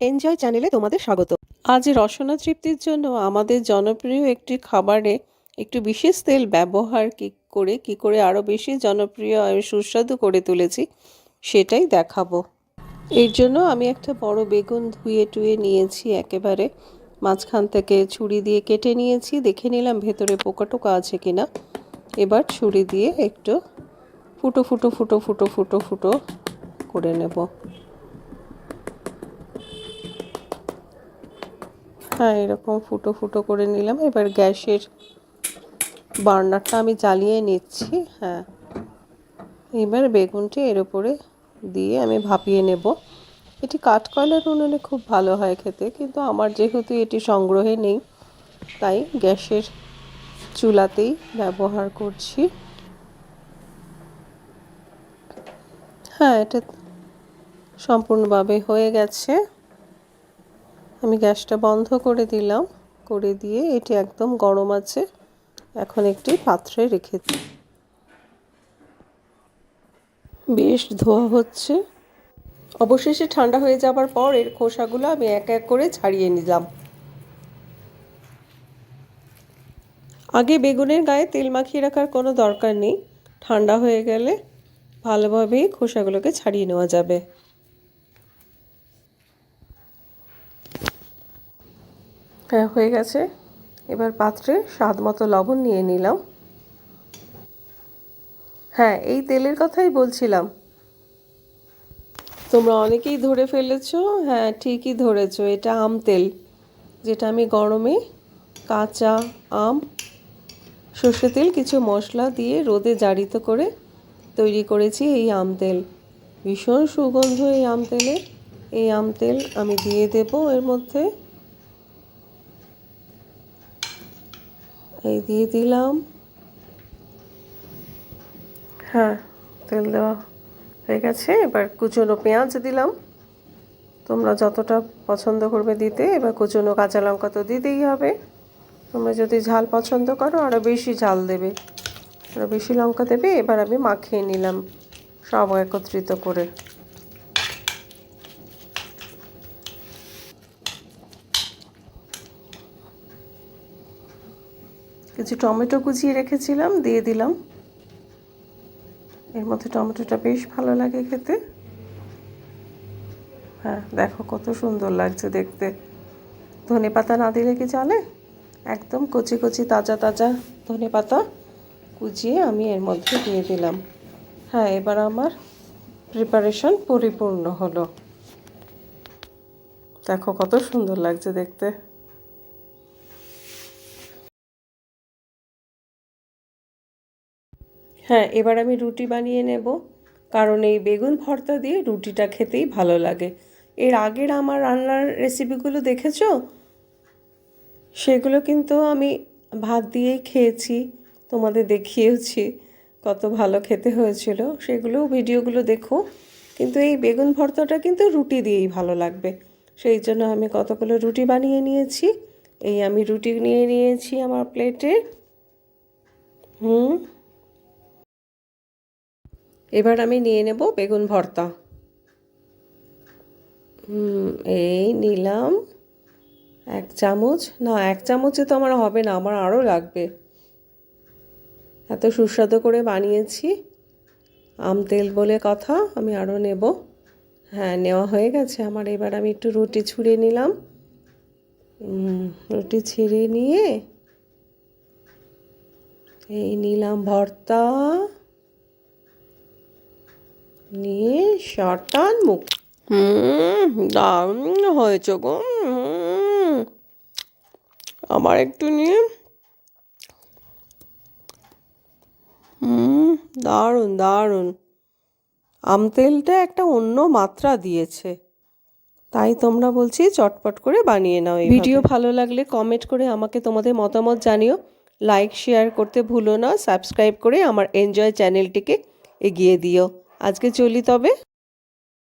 Enjoy চ্যানেলে তোমাদের স্বাগত। আজ রসনা তৃপ্তির জন্য আমাদের জনপ্রিয় একটি খাবারে একটু বিশেষ তেল ব্যবহার কি করে আরও বেশি জনপ্রিয় আর সুস্বাদু করে তুলেছি সেটাই দেখাবো। এর জন্য আমি একটা বড় বেগুন ধুয়ে নিয়েছি, একেবারে মাঝখান থেকে ছুরি দিয়ে কেটে নিয়েছি। দেখে নিলাম ভেতরে পোকা টোকা আছে কিনা। এবার ছুরি দিয়ে একটু ফুটো ফুটো ফুটো ফুটো ফুটো ফুটো করে নেব। হ্যাঁ, এরকম ফুটো ফুটো করে নিলাম। এবার গ্যাসের বার্নারটা আমি জ্বালিয়ে নিচ্ছি। হ্যাঁ, এবার বেগুনটি এর উপরে দিয়ে আমি ভাপিয়ে নেব। এটি কাঠকয়লার উনুনে খুব ভালো হয় খেতে, কিন্তু আমার যেহেতু এটি সংগ্রহে নেই তাই গ্যাসের চুলাতেই ব্যবহার করছি। হ্যাঁ, এটা সম্পূর্ণভাবে হয়ে গেছে। আমি গ্যাসটা বন্ধ করে দিলাম, করে দিয়ে এটি একদম গরম আছে। এখন একটি পাত্রে রেখেছি। বেশ ধোয়া হচ্ছে। অবশেষে ঠান্ডা হয়ে যাবার পর এর খোসাগুলো আমি এক এক করে ছাড়িয়ে নিলাম। আগে বেগুনের গায়ে তেল মাখিয়ে রাখার কোনো দরকার নেই, ঠান্ডা হয়ে গেলে ভালোভাবেই খোসাগুলোকে ছাড়িয়ে নেওয়া যাবে। হ্যাঁ, হয়ে গেছে। এবার পাত্রে স্বাদ মতো লবণ নিয়ে নিলাম। হ্যাঁ, এই তেলের কথাই বলছিলাম। তোমরা অনেকেই ধরে ফেলেছো। হ্যাঁ, ঠিকই ধরেছো, এটা আম তেল, যেটা আমি গরমে কাঁচা আম, সর্ষে তেল, কিছু মশলা দিয়ে রোদে জারিত করে তৈরি করেছি এই আম তেল। ভীষণ সুগন্ধ এই আম তেলে। এই আম তেল আমি দিয়ে দেব এর মধ্যে। এই দিয়ে দিলাম। হ্যাঁ, তেল দেওয়া হয়ে গেছে। এবার কুচনো পেঁয়াজ দিলাম। তোমরা যতটা পছন্দ করবে দিতে। এবার কুচনো কাঁচা লঙ্কা তো দিতেই হবে। তোমরা যদি ঝাল পছন্দ করো আরও বেশি ঝাল দেবে, আরও বেশি লঙ্কা দেবে। এবার আমি মাখিয়ে নিলাম সব একত্রিত করে। কিছু টমেটো কুচিয়ে রেখেছিলাম, দিয়ে দিলাম। এর মধ্যে টমেটোটা বেশ ভালো লাগে খেতে। হ্যাঁ, দেখো কত সুন্দর লাগছে দেখতে। ধনে পাতা না দিলে কি চলে? একদম কচি কচি তাজা তাজা ধনে পাতা কুচিয়ে আমি এর মধ্যে দিয়ে দিলাম। হ্যাঁ, এবার আমার প্রিপারেশন পরিপূর্ণ হলো। দেখো কত সুন্দর লাগছে দেখতে। হ্যাঁ, এবার আমি রুটি বানিয়ে নেব, কারণ এই বেগুন ভর্তা দিয়ে রুটিটা খেতেই ভালো লাগে। এর আগের আমার রান্নার রেসিপিগুলো দেখেছো? সেগুলো কিন্তু আমি ভাত দিয়েই খেয়েছি, তোমাদের দেখিয়েওছি কত ভালো খেতে হয়েছিল। সেগুলো ভিডিওগুলো দেখো। কিন্তু এই বেগুন ভর্তাটা কিন্তু রুটি দিয়েই ভালো লাগবে। সেই জন্য আমি কতগুলো রুটি বানিয়ে নিয়েছি। এই আমি রুটি নিয়ে নিয়েছি আমার প্লেটে। এবার আমি নিয়ে নেব বেগুন ভর্তা। এই নিলাম 1 চামচ। না, 1 চামচে তো আমার হবে না, আমার আরও লাগবে। এত সুস্বাদু করে বানিয়েছি, আম তেল বলে কথা, আমি আরও নেব। হ্যাঁ, নেওয়া হয়ে গেছে আমার। এবার আমি একটু রুটি ছুঁড়ে নিলাম। রুটি ছিঁড়ে নিয়ে এই নিলাম ভর্তা, নিয়ে শটান মুখ। দারুণ হয়েছে গো। আমার একটু নিয়ে। দারুণ দারুণ। আম তেলটা একটা অন্য মাত্রা দিয়েছে, তাই তোমরা বলছি চটপট করে বানিয়ে নাও। ভিডিও ভালো লাগলে কমেন্ট করে আমাকে তোমাদের মতামত জানিও। লাইক শেয়ার করতে ভুলো না। সাবস্ক্রাইব করে আমার এনজয় চ্যানেলটিকে এগিয়ে দিও। আজকে চলি তবে।